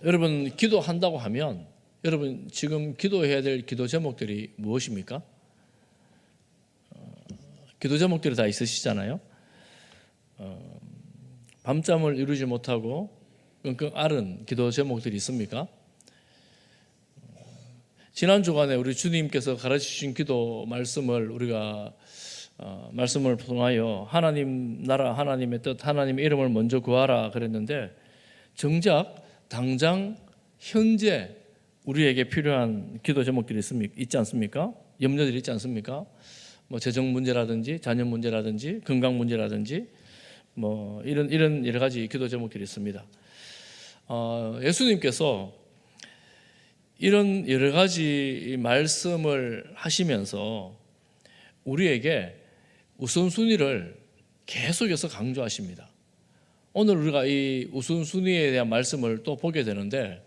여러분 기도한다고 하면 여러분 지금 기도해야 될 기도 제목들이 무엇입니까? 기도 제목들이 다 있으시잖아요. 밤잠을 이루지 못하고 끙끙 앓은 기도 제목들이 있습니까? 지난 주간에 우리 주님께서 가르치신 기도 말씀을 우리가 말씀을 통하여 하나님 나라, 하나님의 뜻, 하나님의 이름을 먼저 구하라 그랬는데 정작 당장 현재 우리에게 필요한 기도 제목들이 있지 않습니까? 염려들이 있지 않습니까? 뭐 재정 문제라든지 자녀 문제라든지 건강 문제라든지 뭐 이런 여러 가지 기도 제목들이 있습니다. 예수님께서 이런 여러 가지 말씀을 하시면서 우리에게 우선순위를 계속해서 강조하십니다. 오늘 우리가 이 우선순위에 대한 말씀을 또 보게 되는데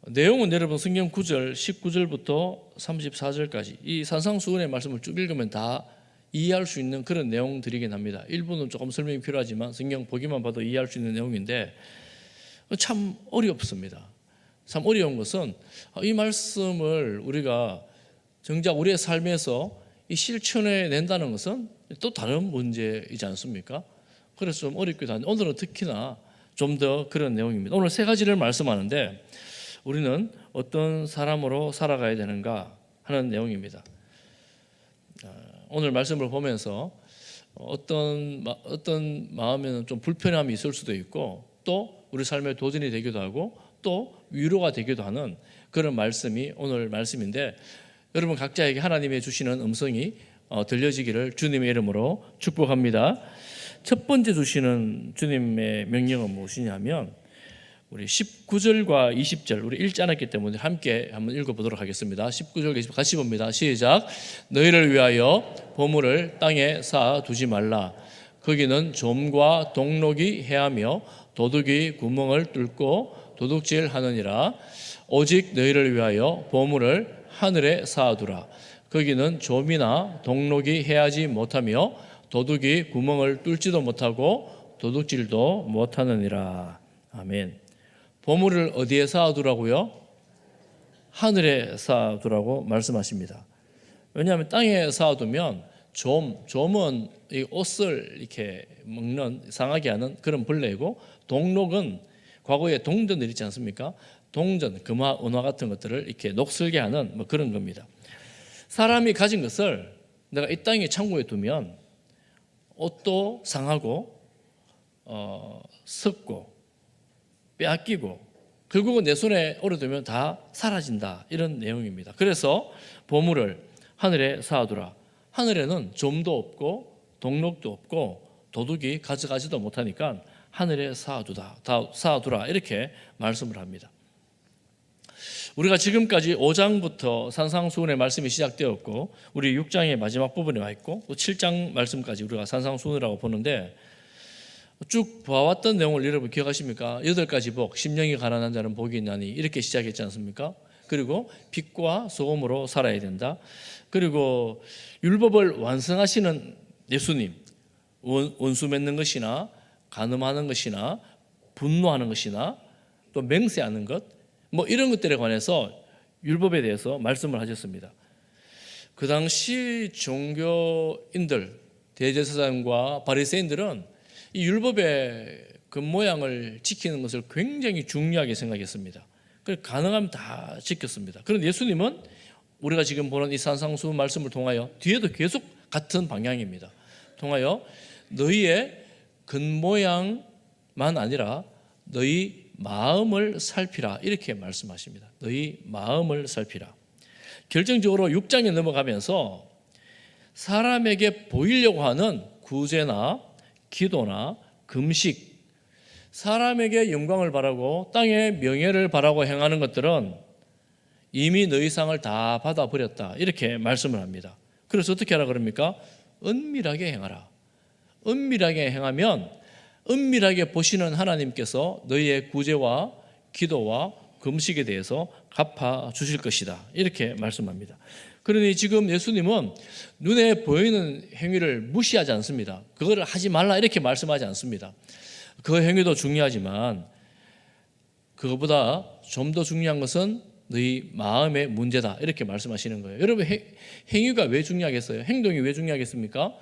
내용은 여러분 성경 9절 19절부터 34절까지 이 산상수훈의 말씀을 쭉 읽으면 다 이해할 수 있는 그런 내용들이긴 합니다. 일부는 조금 설명이 필요하지만 성경 보기만 봐도 이해할 수 있는 내용인데 참 어렵습니다. 참 어려운 것은 이 말씀을 우리가 정작 우리의 삶에서 이 실천해 낸다는 것은 또 다른 문제이지 않습니까? 그래서 좀 어렵기도 한데 오늘은 특히나 좀 더 그런 내용입니다. 오늘 세 가지를 말씀하는데 우리는 어떤 사람으로 살아가야 되는가 하는 내용입니다. 오늘 말씀을 보면서 어떤 마음에는 좀 불편함이 있을 수도 있고 또 우리 삶의 도전이 되기도 하고 또 위로가 되기도 하는 그런 말씀이 오늘 말씀인데 여러분 각자에게 하나님의 주시는 음성이 들려지기를 주님의 이름으로 축복합니다. 첫 번째 주시는 주님의 명령은 무엇이냐면 우리 19절과 20절 우리 읽지 않았기 때문에 함께 한번 읽어보도록 하겠습니다. 19절 20절 같이 봅니다. 시작. 너희를 위하여 보물을 땅에 쌓아두지 말라. 거기는 좀과 동록이 해하며 도둑이 구멍을 뚫고 도둑질하느니라. 오직 너희를 위하여 보물을 하늘에 쌓아두라. 거기는 좀이나 동록이 해하지 못하며 도둑이 구멍을 뚫지도 못하고 도둑질도 못하느니라. 아멘. 보물을 어디에 쌓아두라고요? 하늘에 쌓아두라고 말씀하십니다. 왜냐하면 땅에 쌓아두면 좀은 이 옷을 이렇게 먹는 상하게 하는 그런 벌레이고 동록은 과거에 동전들 있지 않습니까? 동전, 금화, 은화 같은 것들을 이렇게 녹슬게 하는 뭐 그런 겁니다. 사람이 가진 것을 내가 이 땅에 창고에 두면 옷도 상하고 썩고 빼앗기고 결국은 내 손에 오래두면 다 사라진다 이런 내용입니다. 그래서 보물을 하늘에 쌓아두라. 하늘에는 좀도 없고 동록도 없고 도둑이 가져가지도 못하니까 하늘에 쌓아두라 이렇게 말씀을 합니다. 우리가 지금까지 5장부터 산상수훈의 말씀이 시작되었고 우리 6장의 마지막 부분에 와 있고 또 7장 말씀까지 우리가 산상수훈이라고 보는데 쭉 봐왔던 내용을 여러분 기억하십니까? 8가지 복, 심령이 가난한 자는 복이 있나니 이렇게 시작했지 않습니까? 그리고 빛과 소금으로 살아야 된다. 그리고 율법을 완성하시는 예수님, 원수 맺는 것이나 간음하는 것이나 분노하는 것이나 또 맹세하는 것 뭐 이런 것들에 관해서 율법에 대해서 말씀을 하셨습니다. 그 당시 종교인들, 대제사장과 바리새인들은 이 율법의 겉모양을 지키는 것을 굉장히 중요하게 생각했습니다. 그래서 가능하면 다 지켰습니다. 그런데 예수님은 우리가 지금 보는 이 산상수훈 말씀을 통하여 뒤에도 계속 같은 방향입니다. 통하여 너희의 겉모양만 아니라 너희 마음을 살피라 이렇게 말씀하십니다. 너희 마음을 살피라. 결정적으로 6장에 넘어가면서 사람에게 보이려고 하는 구제나 기도나 금식, 사람에게 영광을 바라고 땅의 명예를 바라고 행하는 것들은 이미 너희 상을 다 받아버렸다 이렇게 말씀을 합니다. 그래서 어떻게 하라 그럽니까? 은밀하게 행하라. 은밀하게 행하면 은밀하게 보시는 하나님께서 너희의 구제와 기도와 금식에 대해서 갚아주실 것이다 이렇게 말씀합니다. 그러니 지금 예수님은 눈에 보이는 행위를 무시하지 않습니다. 그거를 하지 말라 이렇게 말씀하지 않습니다. 그 행위도 중요하지만 그것보다 좀 더 중요한 것은 너희 마음의 문제다. 이렇게 말씀하시는 거예요. 여러분, 행위가 왜 중요하겠어요? 행동이 왜 중요하겠습니까?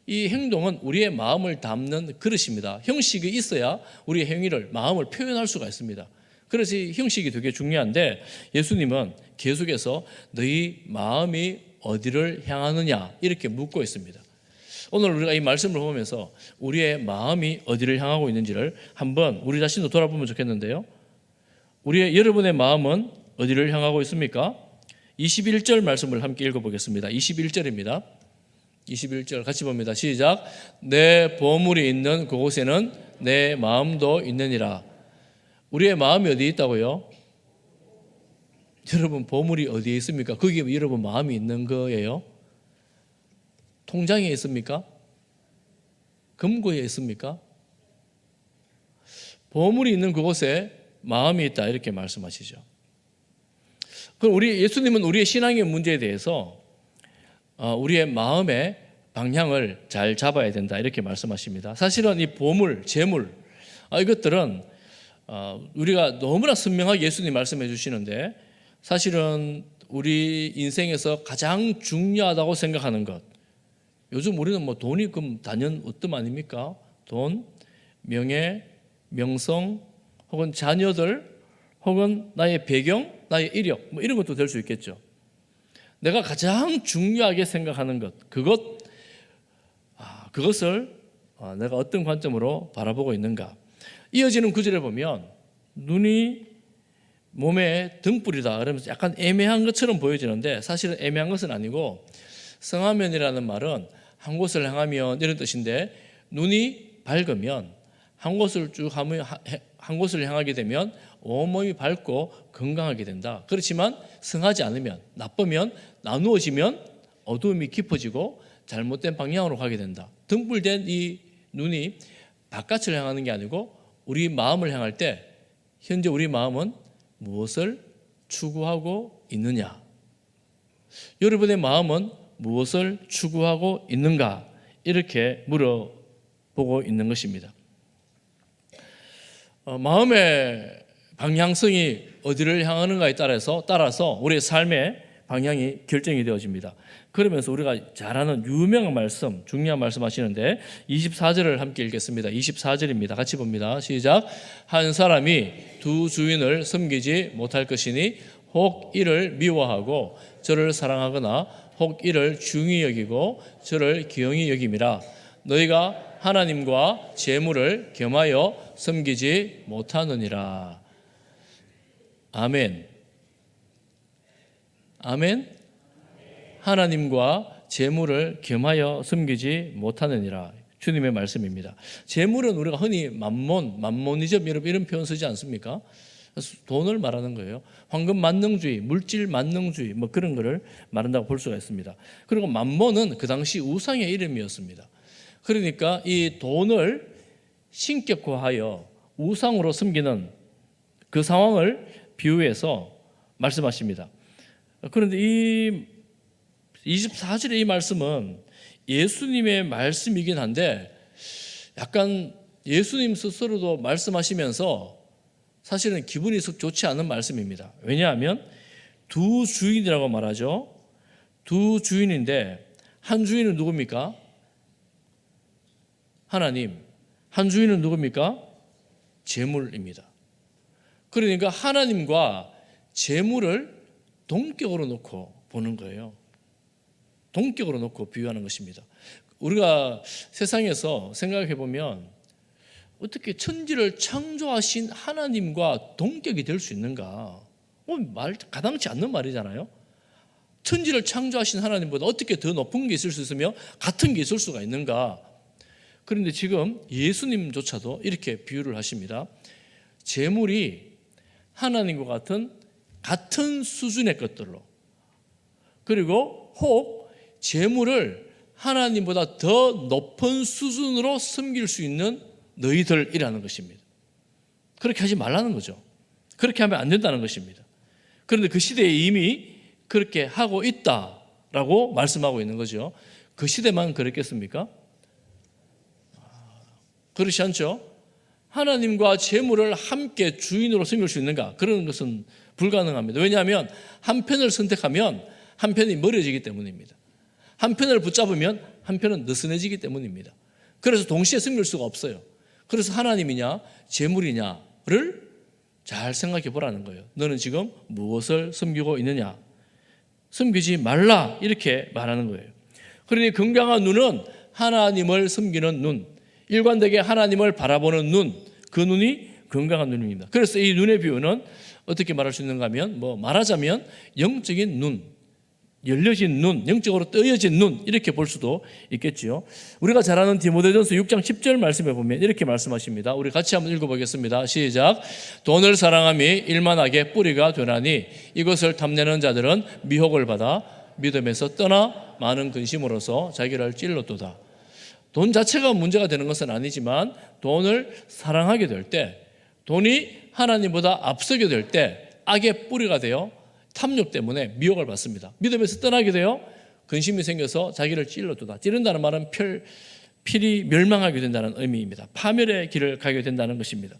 이 행동은 우리의 마음을 담는 그릇입니다. 형식이 있어야 우리의 행위를, 마음을 표현할 수가 있습니다. 그래서 이 형식이 되게 중요한데, 예수님은 계속해서 너희 마음이 어디를 향하느냐 이렇게 묻고 있습니다. 오늘 우리가 이 말씀을 보면서 우리의 마음이 어디를 향하고 있는지를 한번 우리 자신도 돌아보면 좋겠는데요. 여러분의 마음은 어디를 향하고 있습니까? 21절 말씀을 함께 읽어보겠습니다. 21절입니다. 21절 같이 봅니다. 시작. 내 보물이 있는 그곳에는 내 마음도 있느니라. 우리의 마음이 어디에 있다고요? 여러분, 보물이 어디에 있습니까? 거기에 여러분 마음이 있는 거예요? 통장에 있습니까? 금고에 있습니까? 보물이 있는 그곳에 마음이 있다, 이렇게 말씀하시죠. 그럼 예수님은 우리의 신앙의 문제에 대해서 우리의 마음의 방향을 잘 잡아야 된다, 이렇게 말씀하십니다. 사실은 이 보물, 재물, 이것들은 우리가 너무나 선명하게 예수님 말씀해 주시는데, 사실은 우리 인생에서 가장 중요하다고 생각하는 것, 요즘 우리는 뭐 돈이 그럼 단연 어떤 아닙니까? 돈, 명예, 명성, 혹은 자녀들, 혹은 나의 배경, 나의 이력, 뭐 이런 것도 될 수 있겠죠. 내가 가장 중요하게 생각하는 것, 그것을 내가 어떤 관점으로 바라보고 있는가. 이어지는 구절에 보면 눈이 몸의 등불이다 그러면서 약간 애매한 것처럼 보여지는데, 사실은 애매한 것은 아니고, 성하면이라는 말은 한 곳을 향하면 이런 뜻인데, 눈이 밝으면 한 곳을 한 곳을 향하게 되면 온몸이 밝고 건강하게 된다. 그렇지만 성하지 않으면, 나쁘면, 나누어지면 어두움이 깊어지고 잘못된 방향으로 가게 된다. 등불된 이 눈이 바깥을 향하는 게 아니고 우리 마음을 향할 때, 현재 우리 마음은 무엇을 추구하고 있느냐? 여러분의 마음은 무엇을 추구하고 있는가? 이렇게 물어보고 있는 것입니다. 마음의 방향성이 어디를 향하는가에 따라서 우리의 삶의 방향이 결정이 되어집니다. 그러면서 우리가 잘 아는 유명한 말씀, 중요한 말씀 하시는데 24절을 함께 읽겠습니다. 24절입니다. 같이 봅니다. 시작. 한 사람이 두 주인을 섬기지 못할 것이니 혹 이를 미워하고 저를 사랑하거나 혹 이를 중히 여기고 저를 기영히 여김이라. 너희가 하나님과 재물을 겸하여 섬기지 못하느니라. 아멘. 아멘. 하나님과 재물을 겸하여 섬기지 못하느니라. 주님의 말씀입니다. 재물은 우리가 흔히 만모니즘 이런 표현 쓰지 않습니까? 돈을 말하는 거예요. 황금 만능주의, 물질 만능주의 뭐 그런 거를 말한다고 볼 수가 있습니다. 그리고 만몬은 그 당시 우상의 이름이었습니다. 그러니까 이 돈을 신격화하여 우상으로 섬기는 그 상황을 비유해서 말씀하십니다. 그런데 이 24절의 이 말씀은 예수님의 말씀이긴 한데, 약간 예수님 스스로도 말씀하시면서 사실은 기분이 썩 좋지 않은 말씀입니다. 왜냐하면 두 주인이라고 말하죠. 두 주인인데 한 주인은 누굽니까? 하나님. 한 주인은 누굽니까? 재물입니다. 그러니까 하나님과 재물을 동격으로 놓고 보는 거예요. 동격으로 놓고 비유하는 것입니다. 우리가 세상에서 생각해 보면 어떻게 천지를 창조하신 하나님과 동격이 될 수 있는가? 가당치 않는 말이잖아요. 천지를 창조하신 하나님보다 어떻게 더 높은 게 있을 수 있으며 같은 게 있을 수가 있는가? 그런데 지금 예수님조차도 이렇게 비유를 하십니다. 재물이 하나님과 같은 수준의 것들로, 그리고 혹 재물을 하나님보다 더 높은 수준으로 섬길 수 있는 너희들이라는 것입니다. 그렇게 하지 말라는 거죠. 그렇게 하면 안 된다는 것입니다. 그런데 그 시대에 이미 그렇게 하고 있다라고 말씀하고 있는 거죠. 그 시대만 그랬겠습니까? 그렇지 않죠. 하나님과 재물을 함께 주인으로 섬길 수 있는가? 그런 것은 불가능합니다. 왜냐하면 한 편을 선택하면 한 편이 멀어지기 때문입니다. 한 편을 붙잡으면 한 편은 느슨해지기 때문입니다. 그래서 동시에 섬길 수가 없어요. 그래서 하나님이냐 재물이냐를 잘 생각해 보라는 거예요. 너는 지금 무엇을 섬기고 있느냐? 섬기지 말라 이렇게 말하는 거예요. 그러니 건강한 눈은 하나님을 섬기는 눈, 일관되게 하나님을 바라보는 눈, 그 눈이 건강한 눈입니다. 그래서 이 눈의 비유는 어떻게 말할 수 있는가 하면 말하자면 영적인 눈, 열려진 눈, 영적으로 떠여진 눈 이렇게 볼 수도 있겠지요. 우리가 잘 아는 디모데전서 6장 10절 말씀에 보면 이렇게 말씀하십니다. 우리 같이 한번 읽어보겠습니다. 시작. 돈을 사랑함이 일만하게 뿌리가 되나니 이것을 탐내는 자들은 미혹을 받아 믿음에서 떠나 많은 근심으로서 자기를 찔렀도다. 돈 자체가 문제가 되는 것은 아니지만 돈을 사랑하게 될 때, 돈이 하나님보다 앞서게 될 때 악의 뿌리가 되어 탐욕 때문에 미혹을 받습니다. 믿음에서 떠나게 되어 근심이 생겨서 자기를 찔러도다. 찌른다는 말은 필히 멸망하게 된다는 의미입니다. 파멸의 길을 가게 된다는 것입니다.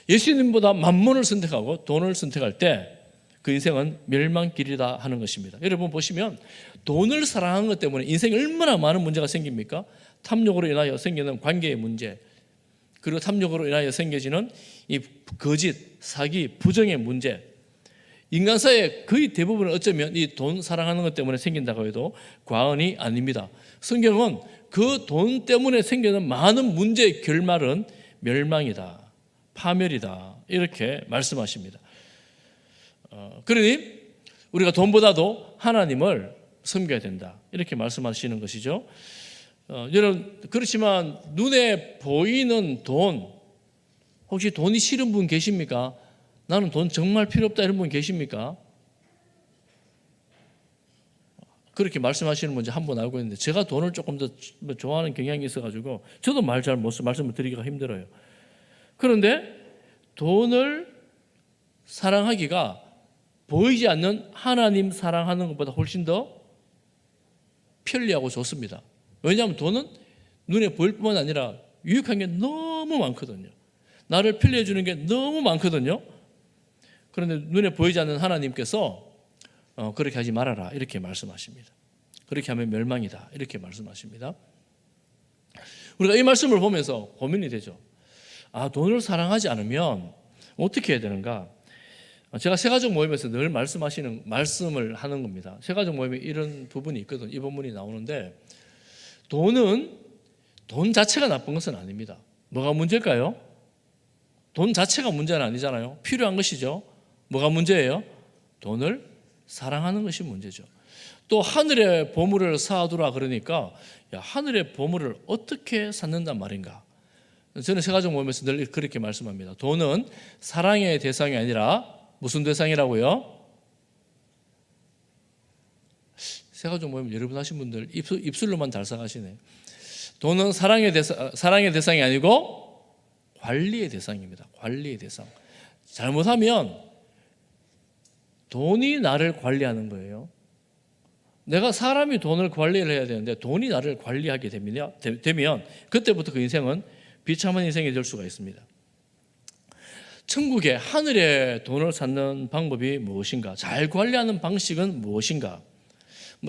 예수님보다 만몬을 선택하고 돈을 선택할 때 그 인생은 멸망길이다 하는 것입니다. 여러분 보시면 돈을 사랑하는 것 때문에 인생에 얼마나 많은 문제가 생깁니까? 탐욕으로 인하여 생기는 관계의 문제, 그리고 탐욕으로 인하여 생겨지는 이 거짓, 사기, 부정의 문제, 인간사의 거의 대부분은 어쩌면 이 돈 사랑하는 것 때문에 생긴다고 해도 과언이 아닙니다. 성경은 그 돈 때문에 생기는 많은 문제의 결말은 멸망이다, 파멸이다 이렇게 말씀하십니다. 그러니 우리가 돈보다도 하나님을 섬겨야 된다 이렇게 말씀하시는 것이죠. 여러분 그렇지만 눈에 보이는 돈, 혹시 돈이 싫은 분 계십니까? 나는 돈 정말 필요 없다 이런 분 계십니까? 그렇게 말씀하시는 분 한 분 알고 있는데 제가 돈을 조금 더 좋아하는 경향이 있어가지고 저도 말씀을 드리기가 힘들어요. 그런데 돈을 사랑하기가 보이지 않는 하나님 사랑하는 것보다 훨씬 더 편리하고 좋습니다. 왜냐하면 돈은 눈에 보일 뿐만 아니라 유익한 게 너무 많거든요. 나를 편리해 주는 게 너무 많거든요. 그런데 눈에 보이지 않는 하나님께서 그렇게 하지 말아라 이렇게 말씀하십니다. 그렇게 하면 멸망이다 이렇게 말씀하십니다. 우리가 이 말씀을 보면서 고민이 되죠. 돈을 사랑하지 않으면 어떻게 해야 되는가? 제가 세가족 모임에서 늘 말씀을 하는 겁니다. 세가족 모임에 이런 부분이 있거든요. 이 부분이 나오는데 돈 자체가 나쁜 것은 아닙니다. 뭐가 문제일까요? 돈 자체가 문제는 아니잖아요. 필요한 것이죠. 뭐가 문제예요? 돈을 사랑하는 것이 문제죠. 또 하늘의 보물을 쌓아두라 그러니까 하늘의 보물을 어떻게 쌓는단 말인가? 저는 세가족 모임에서 늘 그렇게 말씀합니다. 돈은 사랑의 대상이 아니라 무슨 대상이라고요? 세가족 모임 여러분 하신 분들 입술로만 달싹하시네. 돈은 사랑의 대상이 아니고 관리의 대상입니다. 관리의 대상. 잘못하면 돈이 나를 관리하는 거예요. 내가 사람이 돈을 관리를 해야 되는데 돈이 나를 관리하게 되면 그때부터 그 인생은 비참한 인생이 될 수가 있습니다. 천국에 하늘에 돈을 쌓는 방법이 무엇인가? 잘 관리하는 방식은 무엇인가?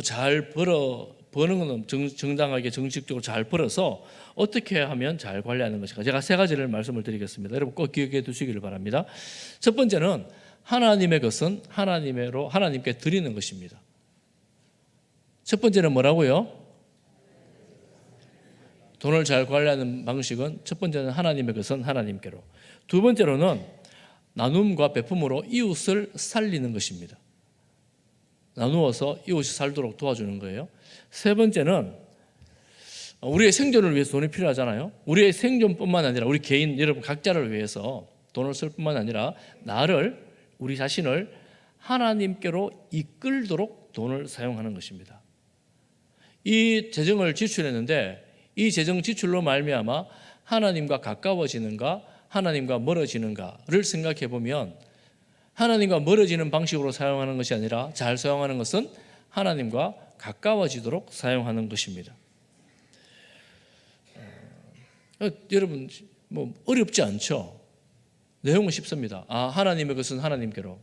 잘 버는 건 정당하게 정식적으로 잘 벌어서 어떻게 하면 잘 관리하는 것인가? 제가 세 가지를 말씀을 드리겠습니다. 여러분 꼭 기억해 두시기를 바랍니다. 첫 번째는 하나님의 것은 하나님께 드리는 것입니다. 첫 번째는 뭐라고요? 돈을 잘 관리하는 방식은 첫 번째는 하나님의 것은 하나님께로. 두 번째로는 나눔과 베품으로 이웃을 살리는 것입니다. 나누어서 이웃이 살도록 도와주는 거예요. 세 번째는 우리의 생존을 위해서 돈이 필요하잖아요. 우리의 생존뿐만 아니라 우리 개인 여러분 각자를 위해서 돈을 쓸 뿐만 아니라 우리 자신을 하나님께로 이끌도록 돈을 사용하는 것입니다. 이 재정을 지출했는데 이 재정 지출로 말미암아 하나님과 가까워지는가 하나님과 멀어지는가를 생각해 보면 하나님과 멀어지는 방식으로 사용하는 것이 아니라 잘 사용하는 것은 하나님과 가까워지도록 사용하는 것입니다. 여러분 뭐 어렵지 않죠. 내용은 쉽습니다. 하나님의 것은 하나님께로,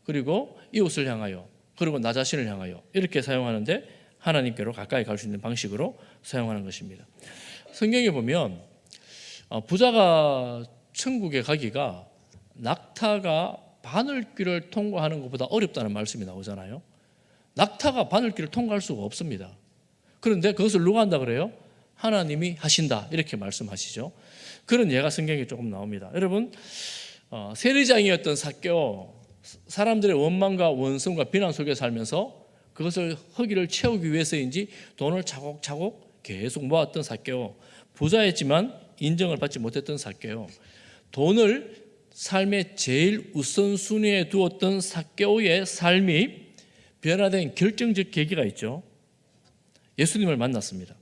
그리고 이웃을 향하여, 그리고 나 자신을 향하여, 이렇게 사용하는데 하나님께로 가까이 갈 수 있는 방식으로 사용하는 것입니다. 성경에 보면 부자가 천국에 가기가 낙타가 바늘길을 통과하는 것보다 어렵다는 말씀이 나오잖아요. 낙타가 바늘길을 통과할 수가 없습니다. 그런데 그것을 누가 한다 그래요? 하나님이 하신다, 이렇게 말씀하시죠. 그런 예가 성경에 조금 나옵니다. 여러분, 세리장이었던 삭개오, 사람들의 원망과 원성과 비난 속에 살면서 그것을 허기를 채우기 위해서인지 돈을 차곡차곡 계속 모았던 삭개오, 부자였지만 인정을 받지 못했던 삭개오, 돈을 삶의 제일 우선순위에 두었던 삭개오의 삶이 변화된 결정적 계기가 있죠. 예수님을 만났습니다.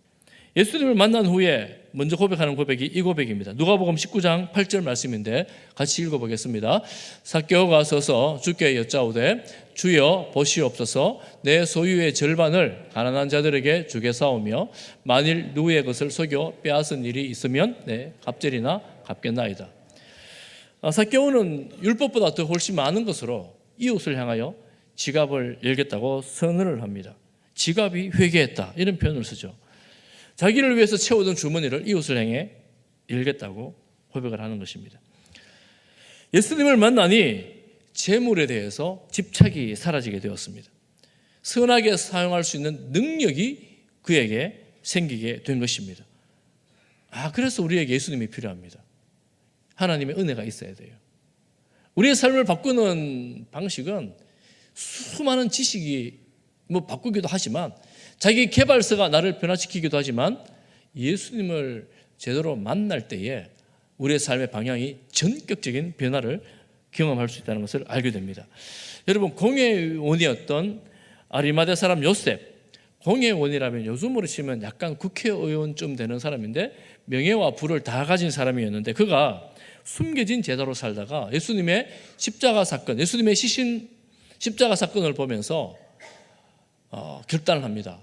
예수님을 만난 후에 먼저 고백하는 고백이 이 고백입니다. 누가복음 19장 8절 말씀인데 같이 읽어보겠습니다. 삭개오가 서서 주께 여짜오되 주여 보시옵소서, 내 소유의 절반을 가난한 자들에게 주겠사오며 만일 누구의 것을 속여 빼앗은 일이 있으면 내 갑절이나 갚겠나이다. 삭개오는 율법보다 더 훨씬 많은 것으로 이웃을 향하여 지갑을 열겠다고 선언을 합니다. 지갑이 회개했다, 이런 표현을 쓰죠. 자기를 위해서 채우던 주머니를 이웃을 향해 열겠다고 고백을 하는 것입니다. 예수님을 만나니 재물에 대해서 집착이 사라지게 되었습니다. 선하게 사용할 수 있는 능력이 그에게 생기게 된 것입니다. 그래서 우리에게 예수님이 필요합니다. 하나님의 은혜가 있어야 돼요. 우리의 삶을 바꾸는 방식은 수많은 지식이 바꾸기도 하지만, 자기 개발서가 나를 변화시키기도 하지만, 예수님을 제대로 만날 때에 우리의 삶의 방향이 전격적인 변화를 경험할 수 있다는 것을 알게 됩니다. 여러분, 공회원이었던 아리마대 사람 요셉, 공회원이라면 요즘으로 치면 약간 국회의원쯤 되는 사람인데 명예와 부를 다 가진 사람이었는데, 그가 숨겨진 제자로 살다가 예수님의 십자가 사건, 예수님의 십자가 사건을 보면서 결단을 합니다.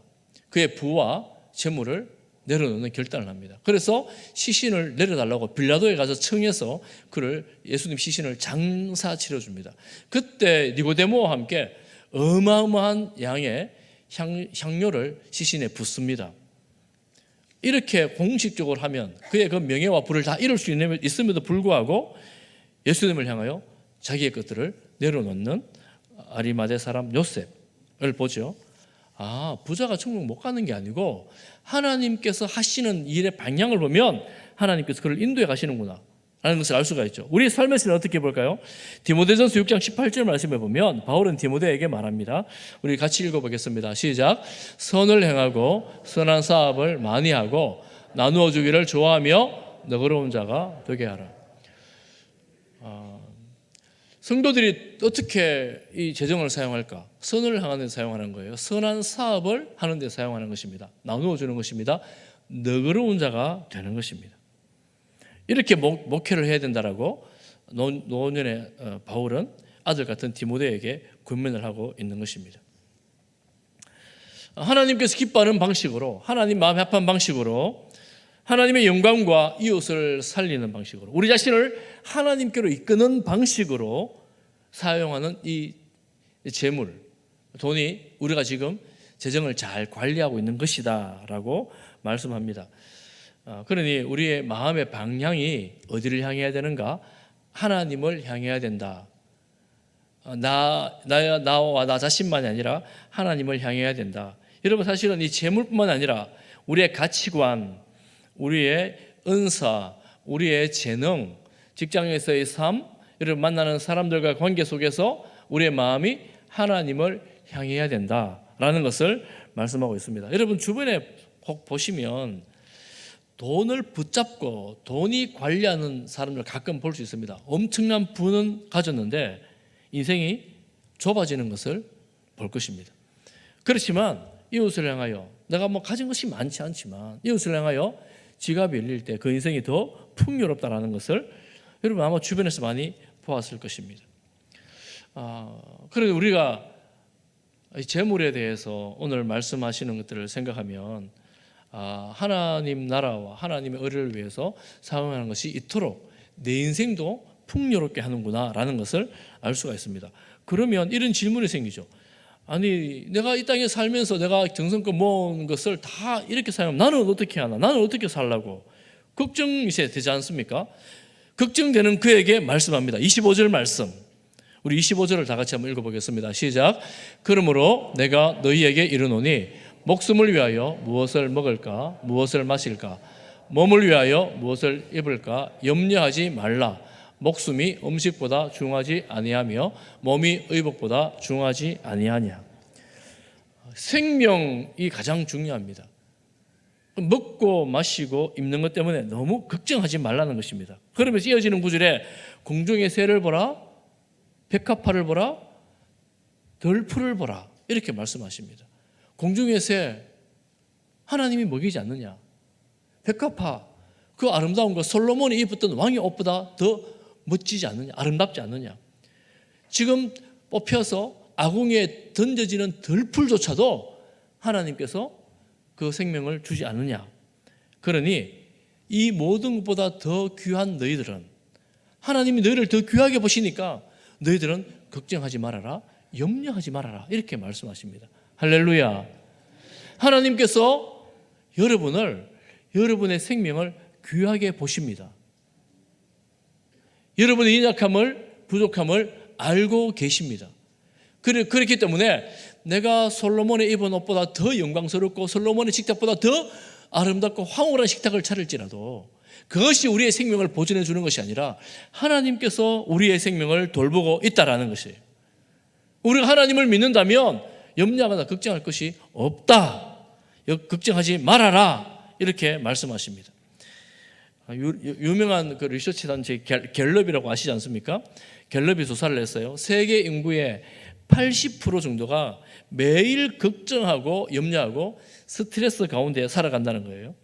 그의 부와 재물을 내려놓는 결단을 합니다. 그래서 시신을 내려달라고 빌라도에 가서 청해서 예수님 시신을 장사 치러줍니다. 그때 니고데모와 함께 어마어마한 양의 향료를 시신에 붓습니다. 이렇게 공식적으로 하면 그의 그 명예와 부를 다 잃을 수 있음에도 불구하고 예수님을 향하여 자기의 것들을 내려놓는 아리마대 사람 요셉을 보죠. 부자가 천국 못 가는 게 아니고 하나님께서 하시는 일의 방향을 보면 하나님께서 그를 인도해 가시는구나 라는 것을 알 수가 있죠. 우리의 삶에서는 어떻게 볼까요? 디모데전서 6장 18절 말씀에 보면 바울은 디모데에게 말합니다. 우리 같이 읽어보겠습니다. 시작. 선을 행하고 선한 사업을 많이 하고 나누어 주기를 좋아하며 너그러운 자가 되게 하라. 성도들이 어떻게 이 재정을 사용할까? 선을 하는 데 사용하는 거예요. 선한 사업을 하는 데 사용하는 것입니다. 나누어 주는 것입니다. 너그러운 자가 되는 것입니다. 이렇게 목회를 해야 된다라고 노년의 바울은 아들 같은 디모데에게 권면을 하고 있는 것입니다. 하나님께서 기뻐하는 방식으로, 하나님 마음에 합한 방식으로, 하나님의 영광과 이웃을 살리는 방식으로, 우리 자신을 하나님께로 이끄는 방식으로 사용하는 이 재물, 돈이 우리가 지금 재정을 잘 관리하고 있는 것이다 라고 말씀합니다. 그러니 우리의 마음의 방향이 어디를 향해야 되는가? 하나님을 향해야 된다. 나와 나 자신만이 아니라 하나님을 향해야 된다. 여러분, 사실은 이 재물뿐만 아니라 우리의 가치관, 우리의 은사, 우리의 재능, 직장에서의 삶, 여러분 만나는 사람들과 관계 속에서 우리의 마음이 하나님을 향해야 된다라는 것을 말씀하고 있습니다. 여러분 주변에 혹 보시면 돈을 붙잡고 돈이 관리하는 사람들 가끔 볼 수 있습니다. 엄청난 부는 가졌는데 인생이 좁아지는 것을 볼 것입니다. 그렇지만 이웃을 향하여, 내가 가진 것이 많지 않지만 이웃을 향하여 지갑이 열릴 때 그 인생이 더 풍요롭다라는 것을 여러분 아마 주변에서 많이 보았을 것입니다. 그래서 우리가 재물에 대해서 오늘 말씀하시는 것들을 생각하면 하나님 나라와 하나님의 의를 위해서 사용하는 것이 이토록 내 인생도 풍요롭게 하는구나라는 것을 알 수가 있습니다. 그러면 이런 질문이 생기죠. 아니, 내가 이 땅에 살면서 내가 정성껏 모은 것을 다 이렇게 사용하면 나는 어떻게 하나? 나는 어떻게 살라고? 걱정이 되지 않습니까? 걱정되는 그에게 말씀합니다. 25절 말씀. 우리 25절을 다 같이 한번 읽어보겠습니다. 시작. 그러므로 내가 너희에게 이르노니 목숨을 위하여 무엇을 먹을까? 무엇을 마실까? 몸을 위하여 무엇을 입을까? 염려하지 말라. 목숨이 음식보다 중하지 아니하며 몸이 의복보다 중하지 아니하냐. 생명이 가장 중요합니다. 먹고 마시고 입는 것 때문에 너무 걱정하지 말라는 것입니다. 그러면서 이어지는 구절에 공중의 새를 보라, 백합화를 보라, 덜풀을 보라 이렇게 말씀하십니다. 공중의 새 하나님이 먹이지 않느냐? 백합화 그 아름다운 것 솔로몬이 입었던 왕의 옷보다 더 멋지지 않느냐? 아름답지 않느냐? 지금 뽑혀서 아궁이에 던져지는 덜풀조차도 하나님께서 그 생명을 주지 않느냐? 그러니 이 모든 것보다 더 귀한 너희들은 하나님이 너희를 더 귀하게 보시니까 너희들은 걱정하지 말아라, 염려하지 말아라 이렇게 말씀하십니다. 할렐루야. 하나님께서 여러분의 생명을 귀하게 보십니다. 여러분의 연약함을, 부족함을 알고 계십니다. 그렇기 때문에 내가 솔로몬의 입은 옷보다 더 영광스럽고 솔로몬의 식탁보다 더 아름답고 황홀한 식탁을 차릴지라도 그것이 우리의 생명을 보존해 주는 것이 아니라 하나님께서 우리의 생명을 돌보고 있다라는 것이에요. 우리가 하나님을 믿는다면 염려하거나 걱정할 것이 없다. 걱정하지 말아라. 이렇게 말씀하십니다. 유명한 그 리서치 단체 갤럽이라고 아시지 않습니까? 갤럽이 조사를 했어요. 세계 인구의 80% 정도가 매일 걱정하고 염려하고 스트레스 가운데 살아간다는 거예요.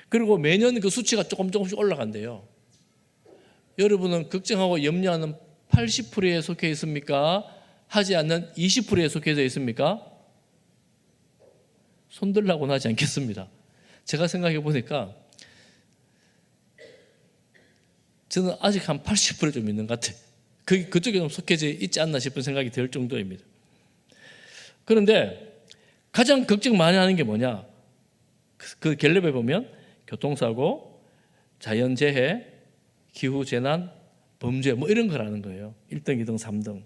그리고 매년 그 수치가 조금씩 올라간대요. 여러분은 걱정하고 염려하는 80%에 속해 있습니까? 하지 않는 20%에 속해져 있습니까? 손들라고는 하지 않겠습니다. 제가 생각해 보니까 저는 아직 한 80% 좀 있는 것 같아요. 그쪽에 좀 속해져 있지 않나 싶은 생각이 들 정도입니다. 그런데 가장 걱정 많이 하는 게 뭐냐? 그 갤럽에 보면 교통사고, 자연재해, 기후재난, 범죄 뭐 이런 거라는 거예요. 1등, 2등, 3등.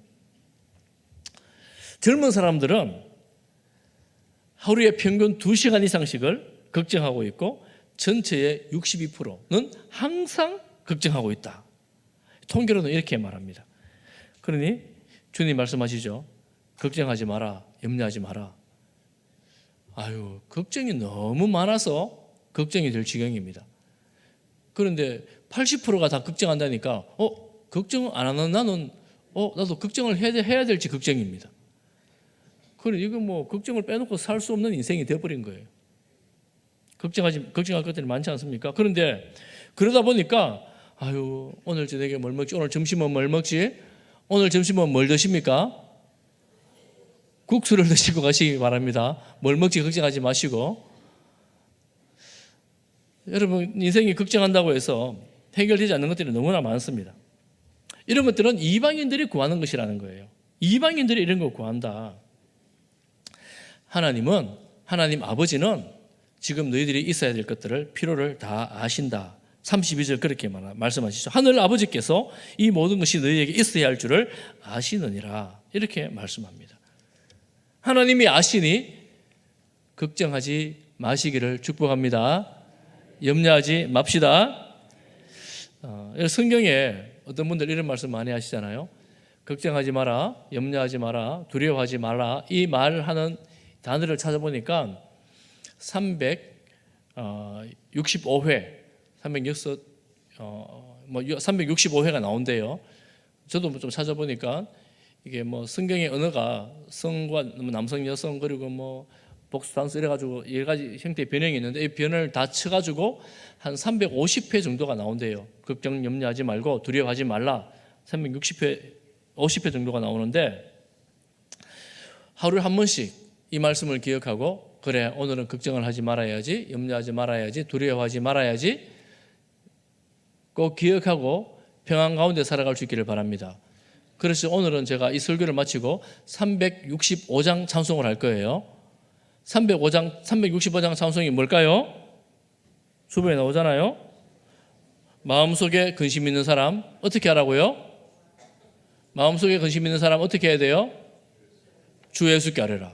젊은 사람들은 하루에 평균 2시간 이상씩을 걱정하고 있고 전체의 62%는 항상 걱정하고 있다. 통계로는 이렇게 말합니다. 그러니 주님 말씀하시죠. 걱정하지 마라. 염려하지 마라. 아유, 걱정이 너무 많아서 걱정이 될 지경입니다. 그런데 80%가 다 걱정한다니까 걱정 안 하는 나는 나도 걱정을 해야 될지 걱정입니다. 그래 이거 뭐 걱정을 빼놓고 살 수 없는 인생이 되어버린 거예요. 걱정할 것들이 많지 않습니까? 그런데 그러다 보니까 아유 오늘 저녁에 뭘 먹지? 오늘 점심은 뭘 먹지? 오늘 점심은 뭘 드십니까? 국수를 드시고 가시기 바랍니다. 뭘 먹지 걱정하지 마시고. 여러분 인생이 걱정한다고 해서 해결되지 않는 것들이 너무나 많습니다. 이런 것들은 이방인들이 구하는 것이라는 거예요. 이방인들이 이런 걸 구한다. 하나님 아버지는 지금 너희들이 있어야 될 것들을 필요를 다 아신다. 32절 그렇게 말씀하시죠. 하늘 아버지께서 이 모든 것이 너희에게 있어야 할 줄을 아시느니라. 이렇게 말씀합니다. 하나님이 아시니 걱정하지 마시기를 축복합니다. 염려하지 맙시다. 성경에 어떤 분들 이런 말씀 많이 하시잖아요. 걱정하지 마라, 염려하지 마라, 두려워하지 마라. 이 말하는 단어를 찾아보니까 365회, 365회가 나온대요. 저도 좀 찾아보니까 이게 뭐 성경의 언어가 성과 남성, 여성 그리고 뭐 복수, 단수 이래가지고 여러 가지 형태의 변형이 있는데 이 변을 다 쳐가지고 한 350회 정도가 나온대요. 걱정, 염려하지 말고 두려워하지 말라. 360회, 50회 정도가 나오는데 하루에 한 번씩 이 말씀을 기억하고 그래, 오늘은 걱정을 하지 말아야지, 염려하지 말아야지, 두려워하지 말아야지 꼭 기억하고 평안 가운데 살아갈 수 있기를 바랍니다. 그래서 오늘은 제가 이 설교를 마치고 365장 찬송을 할 거예요. 365장 찬송이 뭘까요? 주변에 나오잖아요. 마음속에 근심 있는 사람 어떻게 하라고요? 마음속에 근심 있는 사람 어떻게 해야 돼요? 주 예수께 아뢰라.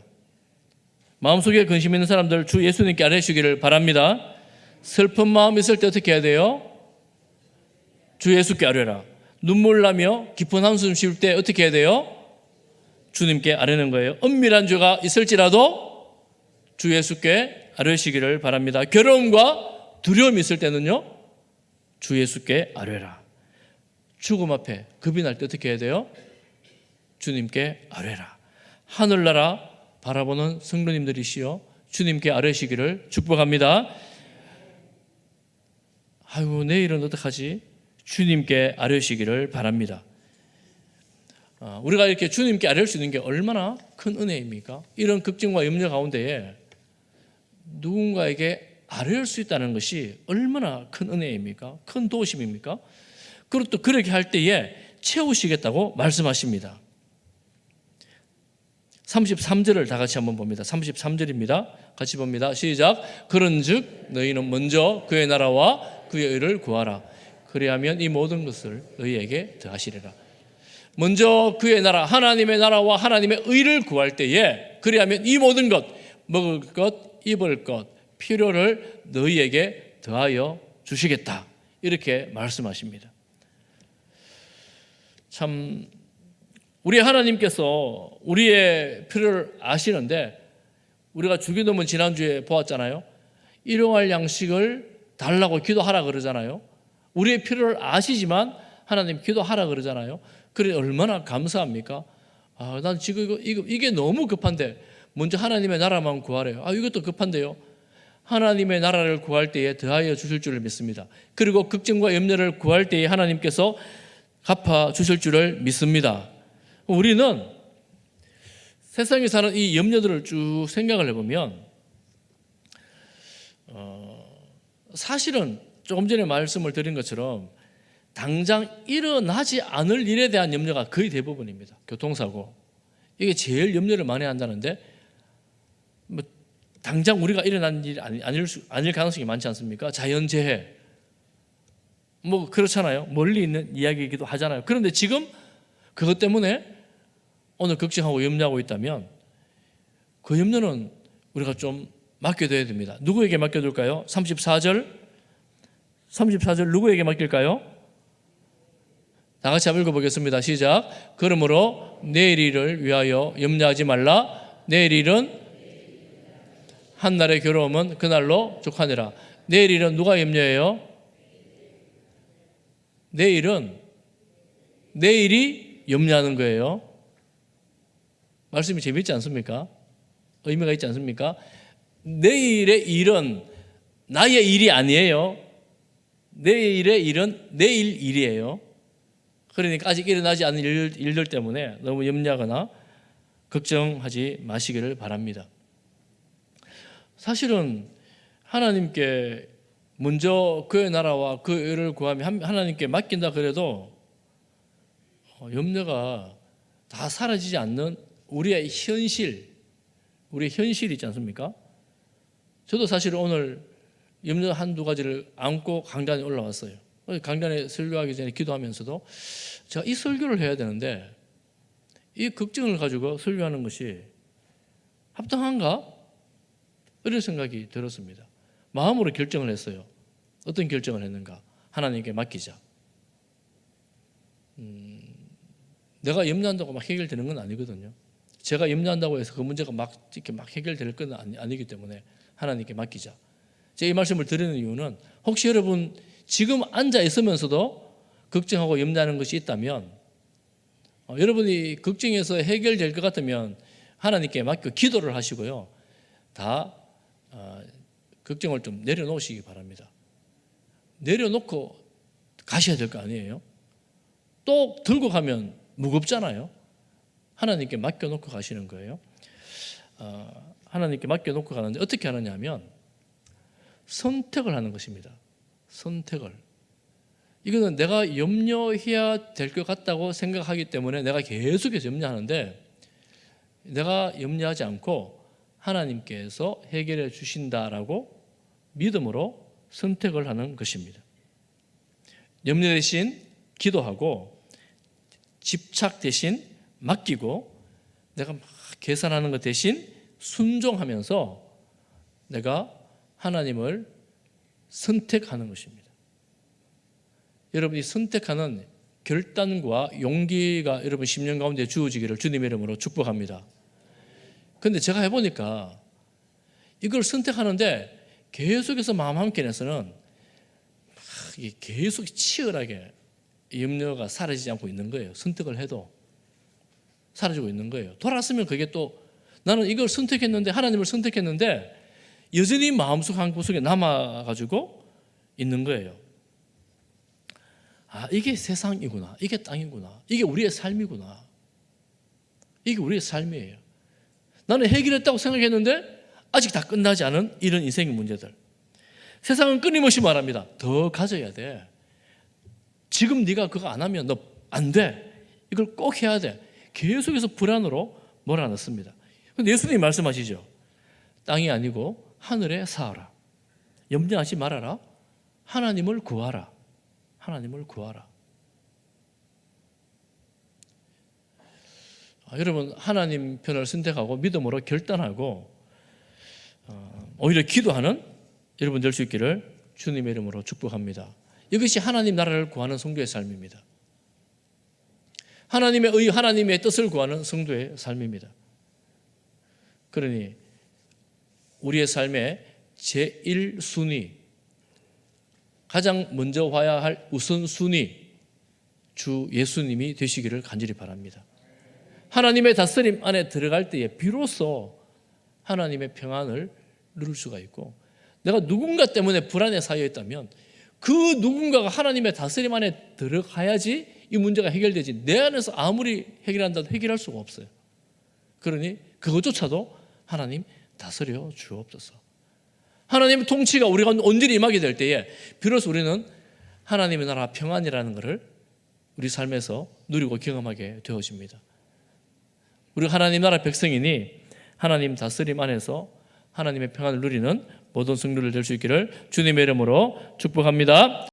마음속에 근심 있는 사람들 주 예수님께 아뢰시기를 바랍니다. 슬픈 마음 있을 때 어떻게 해야 돼요? 주 예수께 아뢰라. 눈물 나며 깊은 한숨 쉴 때 어떻게 해야 돼요? 주님께 아뢰는 거예요. 은밀한 죄가 있을지라도 주 예수께 아뢰시기를 바랍니다. 괴로움과 두려움이 있을 때는요, 주 예수께 아뢰라. 죽음 앞에 겁이 날 때 어떻게 해야 돼요? 주님께 아뢰라. 하늘나라 바라보는 성도님들이시여 주님께 아뢰시기를 축복합니다. 아유, 내일은 어떡하지? 주님께 아뢰시기를 바랍니다. 우리가 이렇게 주님께 아뢰 수 있는 게 얼마나 큰 은혜입니까? 이런 걱정과 염려 가운데에 누군가에게 아뢰할 수 있다는 것이 얼마나 큰 은혜입니까? 큰 도심입니까? 그리고 또 그렇게 할 때에 채우시겠다고 말씀하십니다. 33절을 다 같이 한번 봅니다. 33절입니다. 같이 봅니다. 시작. 그런즉 너희는 먼저 그의 나라와 그의 의를 구하라. 그리하면 이 모든 것을 너희에게 더하시리라. 먼저 그의 나라, 하나님의 나라와 하나님의 의를 구할 때에 그리하면 이 모든 것, 먹을 것, 입을 것, 필요를 너희에게 더하여 주시겠다. 이렇게 말씀하십니다. 참 우리 하나님께서 우리의 필요를 아시는데 우리가 주기도문 지난주에 보았잖아요. 일용할 양식을 달라고 기도하라 그러잖아요. 우리의 필요를 아시지만 하나님 기도하라 그러잖아요. 그래 얼마나 감사합니까? 난 지금 이게 너무 급한데 먼저 하나님의 나라만 구하래요. 이것도 급한데요. 하나님의 나라를 구할 때에 더하여 주실 줄을 믿습니다. 그리고 걱정과 염려를 구할 때에 하나님께서 갚아 주실 줄을 믿습니다. 우리는 세상에 사는 이 염려들을 쭉 생각을 해보면 사실은 조금 전에 말씀을 드린 것처럼 당장 일어나지 않을 일에 대한 염려가 거의 대부분입니다. 교통사고 이게 제일 염려를 많이 한다는데 당장 우리가 일어난 일이 아닐 가능성이 많지 않습니까? 자연재해 그렇잖아요. 멀리 있는 이야기이기도 하잖아요. 그런데 지금 그것 때문에 오늘 걱정하고 염려하고 있다면 그 염려는 우리가 좀 맡겨둬야 됩니다. 누구에게 맡겨둘까요? 34절 누구에게 맡길까요? 다 같이 한번 읽어보겠습니다. 시작. 그러므로 내일 일을 위하여 염려하지 말라. 내일 일은 한날의 괴로움은 그날로 족하니라. 내일 일은 누가 염려해요? 내일이 염려하는 거예요. 말씀이 재미있지 않습니까? 의미가 있지 않습니까? 내일의 일은 나의 일이 아니에요. 내일의 일은 내일 일이에요. 그러니까 아직 일어나지 않은 일들 때문에 너무 염려하거나 걱정하지 마시기를 바랍니다. 사실은 하나님께 먼저 그의 나라와 그 의를 구하면 하나님께 맡긴다 그래도 염려가 다 사라지지 않는 우리의 현실이 있지 않습니까? 저도 사실 오늘 염려 한두 가지를 안고 강단에 올라왔어요. 강단에 설교하기 전에 기도하면서도 제가 이 설교를 해야 되는데 이 걱정을 가지고 설교하는 것이 합당한가? 이런 생각이 들었습니다. 마음으로 결정을 했어요. 어떤 결정을 했는가? 하나님께 맡기자. 내가 염려한다고 막 해결되는 건 아니거든요. 제가 염려한다고 해서 그 문제가 이렇게 막 해결될 건 아니기 때문에 하나님께 맡기자. 제가 이 말씀을 드리는 이유는 혹시 여러분 지금 앉아 있으면서도 걱정하고 염려하는 것이 있다면 여러분이 걱정해서 해결될 것 같으면 하나님께 맡겨 기도를 하시고요. 다 걱정을 좀 내려놓으시기 바랍니다. 내려놓고 가셔야 될 거 아니에요? 또 들고 가면 무겁잖아요. 하나님께 맡겨놓고 가시는 거예요. 하나님께 맡겨놓고 가는데 어떻게 하느냐 하면 선택을 하는 것입니다. 선택을. 이거는 내가 염려해야 될 것 같다고 생각하기 때문에 내가 계속해서 염려하는데, 내가 염려하지 않고 하나님께서 해결해 주신다라고 믿음으로 선택을 하는 것입니다. 염려 대신 기도하고 집착 대신 맡기고 내가 막 계산하는 것 대신 순종하면서 내가 하나님을 선택하는 것입니다. 여러분이 선택하는 결단과 용기가 여러분 10년 가운데 주어지기를 주님의 이름으로 축복합니다. 그런데 제가 해보니까 이걸 선택하는데 계속해서 마음 한켠에서는 계속 치열하게 염려가 사라지지 않고 있는 거예요. 선택을 해도 사라지고 있는 거예요. 돌았으면 그게 또 나는 이걸 선택했는데, 하나님을 선택했는데 여전히 마음속 한 구석에 남아가지고 있는 거예요. 아, 이게 세상이구나, 이게 땅이구나, 이게 우리의 삶이구나, 이게 우리의 삶이에요. 나는 해결했다고 생각했는데 아직 다 끝나지 않은 이런 인생의 문제들. 세상은 끊임없이 말합니다. 더 가져야 돼. 지금 네가 그거 안 하면 너 안 돼. 이걸 꼭 해야 돼. 계속해서 불안으로 몰아넣습니다. 그런데 예수님이 말씀하시죠. 땅이 아니고 하늘에 사하라. 염려하지 말아라. 하나님을 구하라. 하나님을 구하라. 여러분, 하나님 편을 선택하고 믿음으로 결단하고 오히려 기도하는 여러분 될 수 있기를 주님의 이름으로 축복합니다. 이것이 하나님 나라를 구하는 성도의 삶입니다. 하나님의 의, 하나님의 뜻을 구하는 성도의 삶입니다. 그러니 우리의 삶의 제1순위, 가장 먼저 와야 할 우선순위, 주 예수님이 되시기를 간절히 바랍니다. 하나님의 다스림 안에 들어갈 때에 비로소 하나님의 평안을 누릴 수가 있고, 내가 누군가 때문에 불안에 쌓여 있다면 그 누군가가 하나님의 다스림 안에 들어가야지 이 문제가 해결되지, 내 안에서 아무리 해결한다도 해결할 수가 없어요. 그러니 그것조차도 하나님 다스려 주옵소서. 하나님의 통치가 우리가 온전히 임하게 될 때에 비로소 우리는 하나님의 나라 평안이라는 것을 우리 삶에서 누리고 경험하게 되어집니다. 우리 하나님 나라 백성이니 하나님 다스림 안에서 하나님의 평안을 누리는 모든 성도들 될 수 있기를 주님의 이름으로 축복합니다.